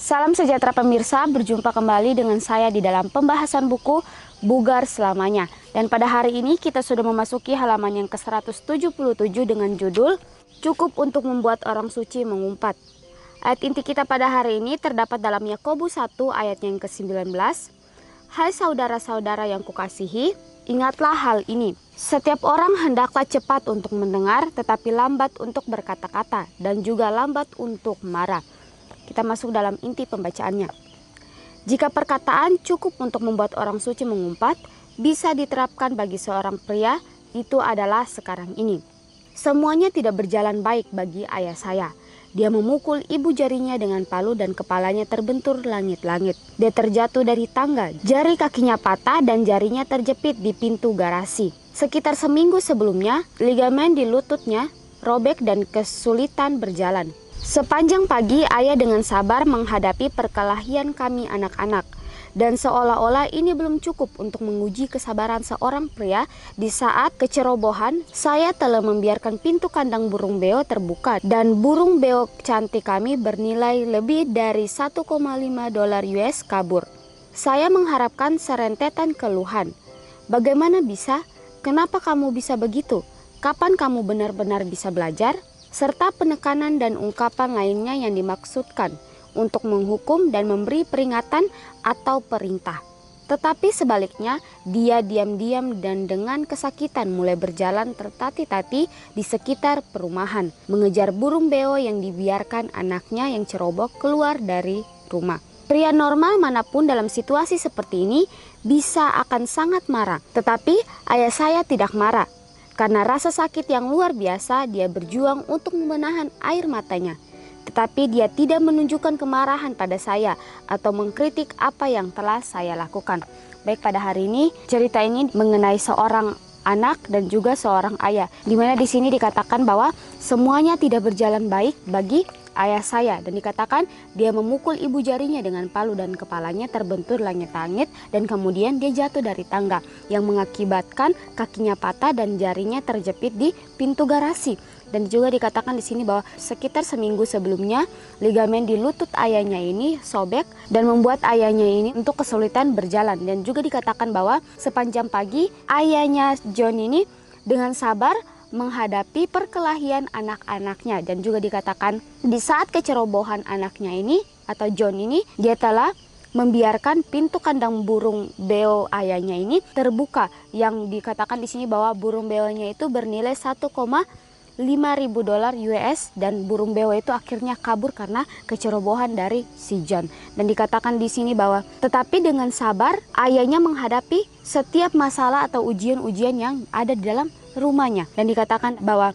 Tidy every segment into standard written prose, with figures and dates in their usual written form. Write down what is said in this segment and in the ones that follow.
Salam sejahtera pemirsa, berjumpa kembali dengan saya di dalam pembahasan buku Bugar Selamanya. Dan pada hari ini kita sudah memasuki halaman yang ke-177 dengan judul Cukup untuk membuat orang suci mengumpat. Ayat inti kita pada hari ini terdapat dalam Yakobus 1 ayat yang ke-19. Hai saudara-saudara yang kukasihi, ingatlah hal ini. Setiap orang hendaklah cepat untuk mendengar, tetapi lambat untuk berkata-kata, dan juga lambat untuk marah. Kita masuk dalam inti pembacaannya. Jika perkataan cukup untuk membuat orang suci mengumpat bisa diterapkan bagi seorang pria, itu adalah sekarang ini. Semuanya tidak berjalan baik bagi ayah saya. Dia memukul ibu jarinya dengan palu dan kepalanya terbentur langit-langit. Dia terjatuh dari tangga, jari kakinya patah dan jarinya terjepit di pintu garasi. Sekitar seminggu sebelumnya, ligamen di lututnya robek dan kesulitan berjalan. Sepanjang pagi, ayah dengan sabar menghadapi perkelahian kami anak-anak. Dan seolah-olah ini belum cukup untuk menguji kesabaran seorang pria, di saat kecerobohan, saya telah membiarkan pintu kandang burung beo terbuka. Dan burung beo cantik kami bernilai lebih dari $1,5 US kabur. Saya mengharapkan serentetan keluhan. Bagaimana bisa? Kenapa kamu bisa begitu? Kapan kamu benar-benar bisa belajar? Serta penekanan dan ungkapan lainnya yang dimaksudkan untuk menghukum dan memberi peringatan atau perintah. Tetapi sebaliknya, dia diam-diam dan dengan kesakitan mulai berjalan tertati-tati di sekitar perumahan, mengejar burung beo yang dibiarkan anaknya yang ceroboh keluar dari rumah. Pria normal manapun dalam situasi seperti ini bisa akan sangat marah, tetapi ayah saya tidak marah. Karena rasa sakit yang luar biasa, dia berjuang untuk menahan air matanya. Tetapi dia tidak menunjukkan kemarahan pada saya atau mengkritik apa yang telah saya lakukan. Baik, pada hari ini cerita ini mengenai seorang anak dan juga seorang ayah, di mana di sini dikatakan bahwa semuanya tidak berjalan baik bagi ayah saya, dan dikatakan dia memukul ibu jarinya dengan palu dan kepalanya terbentur langit-langit, dan kemudian dia jatuh dari tangga yang mengakibatkan kakinya patah dan jarinya terjepit di pintu garasi. Dan juga dikatakan di sini bahwa sekitar seminggu sebelumnya ligamen di lutut ayahnya ini sobek dan membuat ayahnya ini untuk kesulitan berjalan. Dan juga dikatakan bahwa sepanjang pagi ayahnya John ini dengan sabar menghadapi perkelahian anak-anaknya. Dan juga dikatakan di saat kecerobohan anaknya ini atau John ini, dia telah membiarkan pintu kandang burung beo ayahnya ini terbuka, yang dikatakan di sini bahwa burung beonya itu bernilai $1,500 US, dan burung beo itu akhirnya kabur karena kecerobohan dari si John. Dan dikatakan di sini bahwa tetapi dengan sabar ayahnya menghadapi setiap masalah atau ujian-ujian yang ada di dalam rumahnya. Dan dikatakan bahwa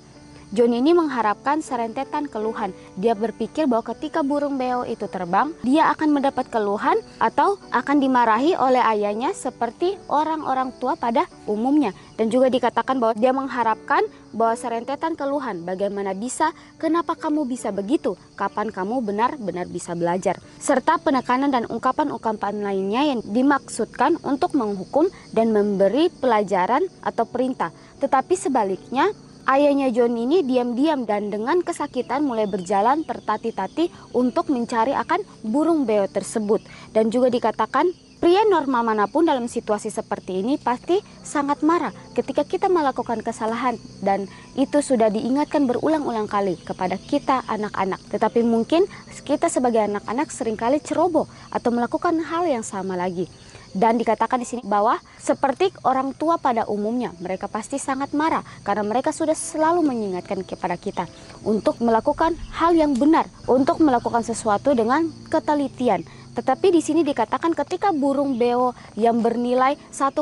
John ini mengharapkan serentetan keluhan. Dia berpikir bahwa ketika burung beo itu terbang, dia akan mendapat keluhan atau akan dimarahi oleh ayahnya seperti orang-orang tua pada umumnya. Dan juga dikatakan bahwa dia mengharapkan bahwa serentetan keluhan, bagaimana bisa, kenapa kamu bisa begitu, kapan kamu benar-benar bisa belajar, serta penekanan dan ungkapan-ungkapan lainnya yang dimaksudkan untuk menghukum dan memberi pelajaran atau perintah. Tetapi sebaliknya, ayahnya John ini diam-diam dan dengan kesakitan mulai berjalan tertati-tati untuk mencari akan burung beo tersebut. Dan juga dikatakan pria normal manapun dalam situasi seperti ini pasti sangat marah ketika kita melakukan kesalahan, dan itu sudah diingatkan berulang-ulang kali kepada kita anak-anak. Tetapi mungkin kita sebagai anak-anak seringkali ceroboh atau melakukan hal yang sama lagi. Dan dikatakan di sini bahwa seperti orang tua pada umumnya, mereka pasti sangat marah karena mereka sudah selalu mengingatkan kepada kita untuk melakukan hal yang benar, untuk melakukan sesuatu dengan ketelitian. Tetapi di sini dikatakan ketika burung beo yang bernilai $1,5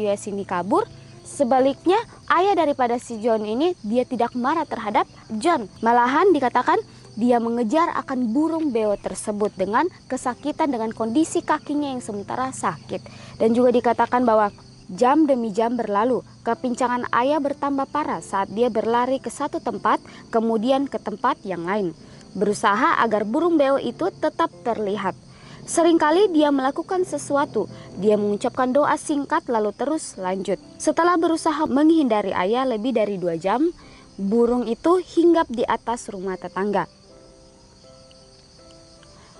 US ini kabur, sebaliknya ayah daripada si John ini dia tidak marah terhadap John. Malahan dikatakan dia mengejar akan burung beo tersebut dengan kesakitan, dengan kondisi kakinya yang sementara sakit. Dan juga dikatakan bahwa jam demi jam berlalu, kepincangan ayah bertambah parah saat dia berlari ke satu tempat, kemudian ke tempat yang lain, berusaha agar burung beo itu tetap terlihat. Seringkali dia melakukan sesuatu, dia mengucapkan doa singkat lalu terus lanjut. Setelah berusaha menghindari ayah lebih dari 2 jam, burung itu hinggap di atas rumah tetangga.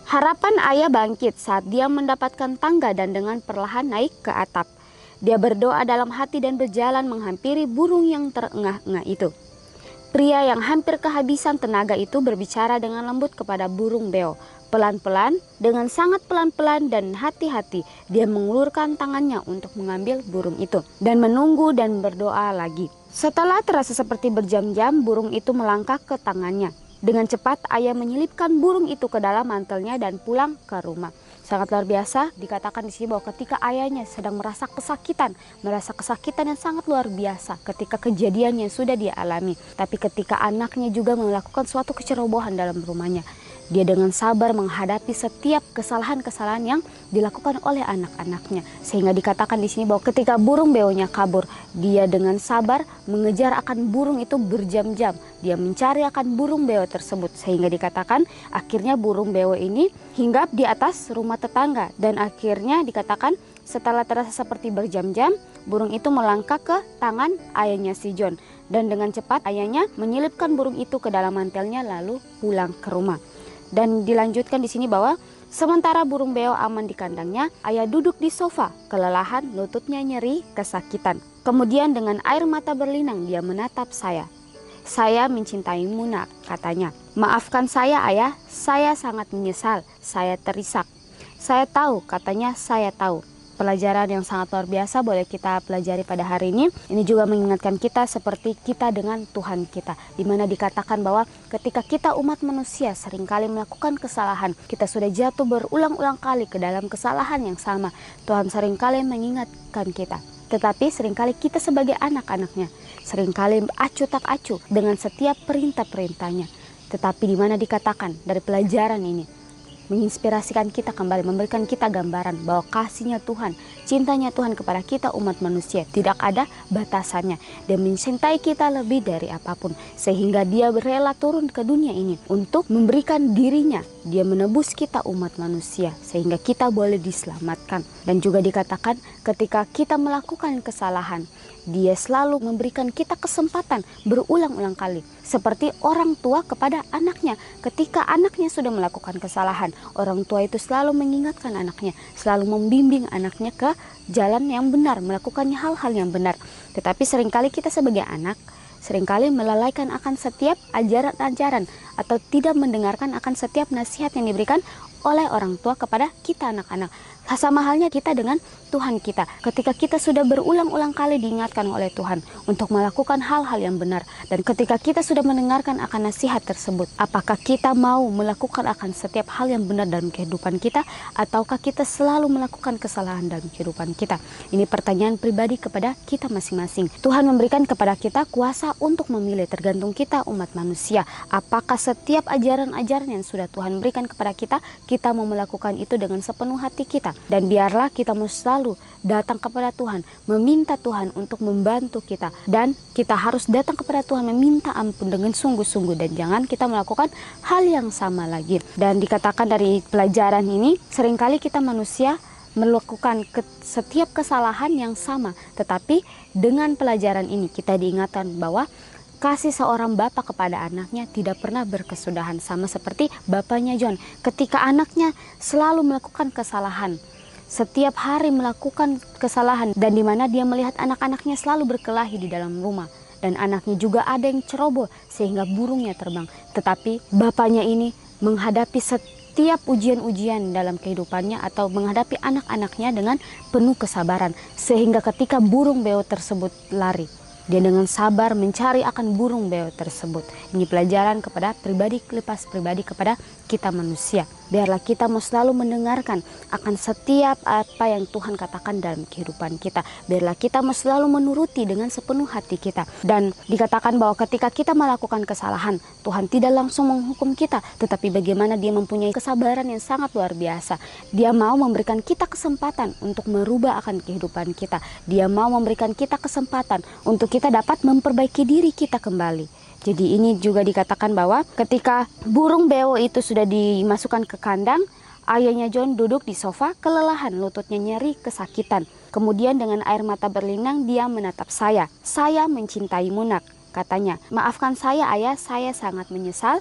Harapan ayah bangkit saat dia mendapatkan tangga dan dengan perlahan naik ke atap. Dia berdoa dalam hati dan berjalan menghampiri burung yang terengah-engah itu. Pria yang hampir kehabisan tenaga itu berbicara dengan lembut kepada burung beo. Pelan-pelan, dengan sangat pelan-pelan dan hati-hati, dia mengulurkan tangannya untuk mengambil burung itu dan menunggu dan berdoa lagi. Setelah terasa seperti berjam-jam, burung itu melangkah ke tangannya. Dengan cepat, ayah menyelipkan burung itu ke dalam mantelnya dan pulang ke rumah. Sangat luar biasa dikatakan di sini bahwa ketika ayahnya sedang merasa kesakitan yang sangat luar biasa ketika kejadian yang sudah dia alami. Tapi ketika anaknya juga melakukan suatu kecerobohan dalam rumahnya, dia dengan sabar menghadapi setiap kesalahan-kesalahan yang dilakukan oleh anak-anaknya. Sehingga dikatakan di sini bahwa ketika burung beonya kabur, dia dengan sabar mengejar akan burung itu berjam-jam. Dia mencari akan burung beo tersebut. Sehingga dikatakan akhirnya burung beo ini hinggap di atas rumah tetangga. Dan akhirnya dikatakan setelah terasa seperti berjam-jam, burung itu melangkah ke tangan ayahnya si John. Dan dengan cepat ayahnya menyelipkan burung itu ke dalam mantelnya lalu pulang ke rumah. Dan dilanjutkan di sini bahwa sementara burung beo aman di kandangnya, ayah duduk di sofa, kelelahan, lututnya nyeri, kesakitan. Kemudian dengan air mata berlinang dia menatap saya. Saya mencintaimu nak, katanya. Maafkan saya ayah, saya sangat menyesal, saya terisak. Saya tahu, katanya, saya tahu. Pelajaran yang sangat luar biasa boleh kita pelajari pada hari ini. Ini juga mengingatkan kita seperti kita dengan Tuhan kita, di mana dikatakan bahwa ketika kita umat manusia seringkali melakukan kesalahan, kita sudah jatuh berulang-ulang kali ke dalam kesalahan yang sama. Tuhan seringkali mengingatkan kita, tetapi seringkali kita sebagai anak-anaknya seringkali acuh tak acuh dengan setiap perintah-perintahnya. Tetapi di mana dikatakan dari pelajaran ini menginspirasikan kita kembali, memberikan kita gambaran bahwa kasihnya Tuhan, cintanya Tuhan kepada kita umat manusia tidak ada batasannya. Dia mencintai kita lebih dari apapun, sehingga dia rela turun ke dunia ini untuk memberikan dirinya. Dia menebus kita umat manusia sehingga kita boleh diselamatkan. Dan juga dikatakan ketika kita melakukan kesalahan, dia selalu memberikan kita kesempatan berulang-ulang kali. Seperti orang tua kepada anaknya. Ketika anaknya sudah melakukan kesalahan, orang tua itu selalu mengingatkan anaknya, selalu membimbing anaknya ke jalan yang benar, melakukannya hal-hal yang benar. Tetapi seringkali kita sebagai anak, seringkali melalaikan akan setiap ajaran-ajaran atau tidak mendengarkan akan setiap nasihat yang diberikan oleh orang tua kepada kita anak-anak. Sama halnya kita dengan Tuhan kita. Ketika kita sudah berulang-ulang kali diingatkan oleh Tuhan untuk melakukan hal-hal yang benar, dan ketika kita sudah mendengarkan akan nasihat tersebut, apakah kita mau melakukan akan setiap hal yang benar dalam kehidupan kita, ataukah kita selalu melakukan kesalahan dalam kehidupan kita? Ini pertanyaan pribadi kepada kita masing-masing. Tuhan memberikan kepada kita kuasa untuk memilih, tergantung kita umat manusia. Apakah setiap ajaran-ajaran yang sudah Tuhan berikan kepada kita, kita mau melakukan itu dengan sepenuh hati kita? Dan biarlah kita selalu datang kepada Tuhan, meminta Tuhan untuk membantu kita. Dan kita harus datang kepada Tuhan meminta ampun dengan sungguh-sungguh. Dan jangan kita melakukan hal yang sama lagi. Dan dikatakan dari pelajaran ini, seringkali kita manusia melakukan setiap kesalahan yang sama. Tetapi dengan pelajaran ini kita diingatkan bahwa kasih seorang bapak kepada anaknya tidak pernah berkesudahan, sama seperti bapaknya John. Ketika anaknya selalu melakukan kesalahan, setiap hari melakukan kesalahan, dan di mana dia melihat anak-anaknya selalu berkelahi di dalam rumah, dan anaknya juga ada yang ceroboh sehingga burungnya terbang. Tetapi bapaknya ini menghadapi setiap ujian-ujian dalam kehidupannya atau menghadapi anak-anaknya dengan penuh kesabaran, sehingga ketika burung beo tersebut lari, dia dengan sabar mencari akan burung beo tersebut. Ini pelajaran kepada pribadi, lepas pribadi kepada kita manusia. Biarlah kita mau selalu mendengarkan akan setiap apa yang Tuhan katakan dalam kehidupan kita. Biarlah kita mau selalu menuruti dengan sepenuh hati kita. Dan dikatakan bahwa ketika kita melakukan kesalahan, Tuhan tidak langsung menghukum kita, tetapi bagaimana dia mempunyai kesabaran yang sangat luar biasa. Dia mau memberikan kita kesempatan untuk merubah akan kehidupan kita. Dia mau memberikan kita kesempatan untuk kita dapat memperbaiki diri kita kembali. Jadi ini juga dikatakan bahwa ketika burung beo itu sudah dimasukkan ke kandang, ayahnya John duduk di sofa, kelelahan, lututnya nyeri, kesakitan. Kemudian dengan air mata berlinang dia menatap saya. Saya mencintaimu nak, katanya. Maafkan saya ayah, saya sangat menyesal,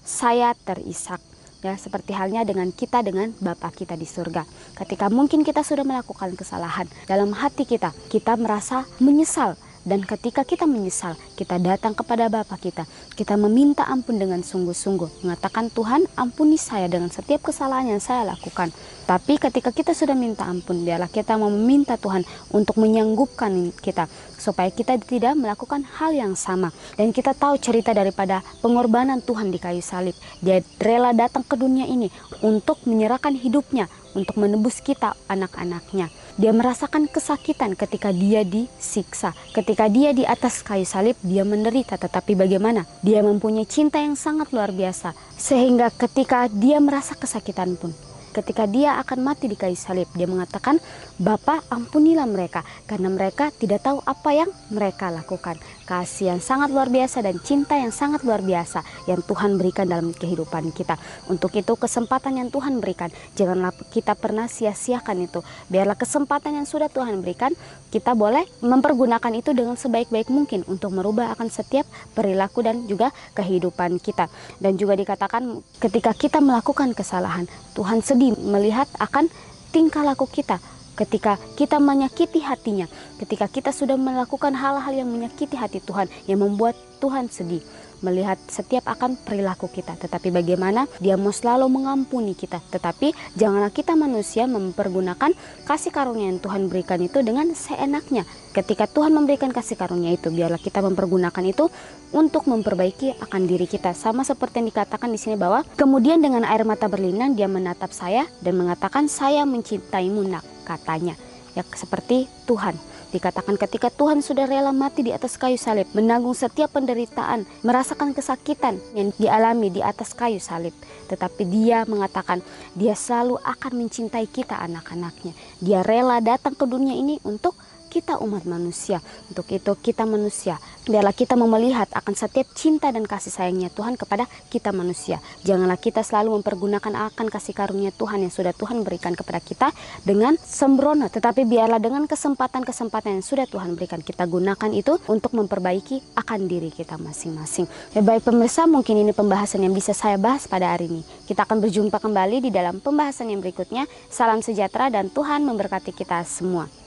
saya terisak. Ya, seperti halnya dengan kita dengan Bapa kita di surga. Ketika mungkin kita sudah melakukan kesalahan dalam hati kita, kita merasa menyesal. Dan ketika kita menyesal, kita datang kepada Bapa kita. Kita meminta ampun dengan sungguh-sungguh. Mengatakan, Tuhan ampuni saya dengan setiap kesalahan yang saya lakukan. Tapi ketika kita sudah minta ampun, biarlah kita mau meminta Tuhan untuk menyanggupkan kita. Supaya kita tidak melakukan hal yang sama. Dan kita tahu cerita daripada pengorbanan Tuhan di kayu salib. Dia rela datang ke dunia ini untuk menyerahkan hidupnya. Untuk menebus kita, anak-anaknya. Dia merasakan kesakitan ketika dia disiksa. Ketika dia di atas kayu salib, dia menderita. Tetapi bagaimana? Dia mempunyai cinta yang sangat luar biasa. Sehingga ketika dia merasa kesakitan pun, ketika dia akan mati di kayu salib, dia mengatakan, Bapa ampunilah mereka, karena mereka tidak tahu apa yang mereka lakukan. Kasih yang sangat luar biasa dan cinta yang sangat luar biasa yang Tuhan berikan dalam kehidupan kita. Untuk itu kesempatan yang Tuhan berikan, janganlah kita pernah sia-siakan itu. Biarlah kesempatan yang sudah Tuhan berikan, kita boleh mempergunakan itu dengan sebaik-baik mungkin untuk merubah akan setiap perilaku dan juga kehidupan kita. Dan juga dikatakan ketika kita melakukan kesalahan, Tuhan sedih melihat akan tingkah laku kita. Ketika kita menyakiti hatinya, ketika kita sudah melakukan hal-hal yang menyakiti hati Tuhan, yang membuat Tuhan sedih, melihat setiap akan perilaku kita. Tetapi bagaimana Dia mau selalu mengampuni kita. Tetapi janganlah kita manusia mempergunakan kasih karunia yang Tuhan berikan itu dengan seenaknya. Ketika Tuhan memberikan kasih karunia itu, biarlah kita mempergunakan itu untuk memperbaiki akan diri kita. Sama seperti yang dikatakan di sini bahwa kemudian dengan air mata berlinang Dia menatap saya dan mengatakan, saya mencintaimu nak, katanya. Ya, seperti Tuhan. Dikatakan ketika Tuhan sudah rela mati di atas kayu salib, menanggung setiap penderitaan, merasakan kesakitan yang dialami di atas kayu salib. Tetapi Dia mengatakan, Dia selalu akan mencintai kita anak-anaknya. Dia rela datang ke dunia ini untuk kita umat manusia. Untuk itu kita manusia, biarlah kita mau melihat akan setiap cinta dan kasih sayangnya Tuhan kepada kita manusia. Janganlah kita selalu mempergunakan akan kasih karunia Tuhan yang sudah Tuhan berikan kepada kita dengan sembrono. Tetapi biarlah dengan kesempatan-kesempatan yang sudah Tuhan berikan, kita gunakan itu untuk memperbaiki akan diri kita masing-masing. Ya, baik pemirsa, mungkin ini pembahasan yang bisa saya bahas pada hari ini. Kita akan berjumpa kembali di dalam pembahasan yang berikutnya. Salam sejahtera dan Tuhan memberkati kita semua.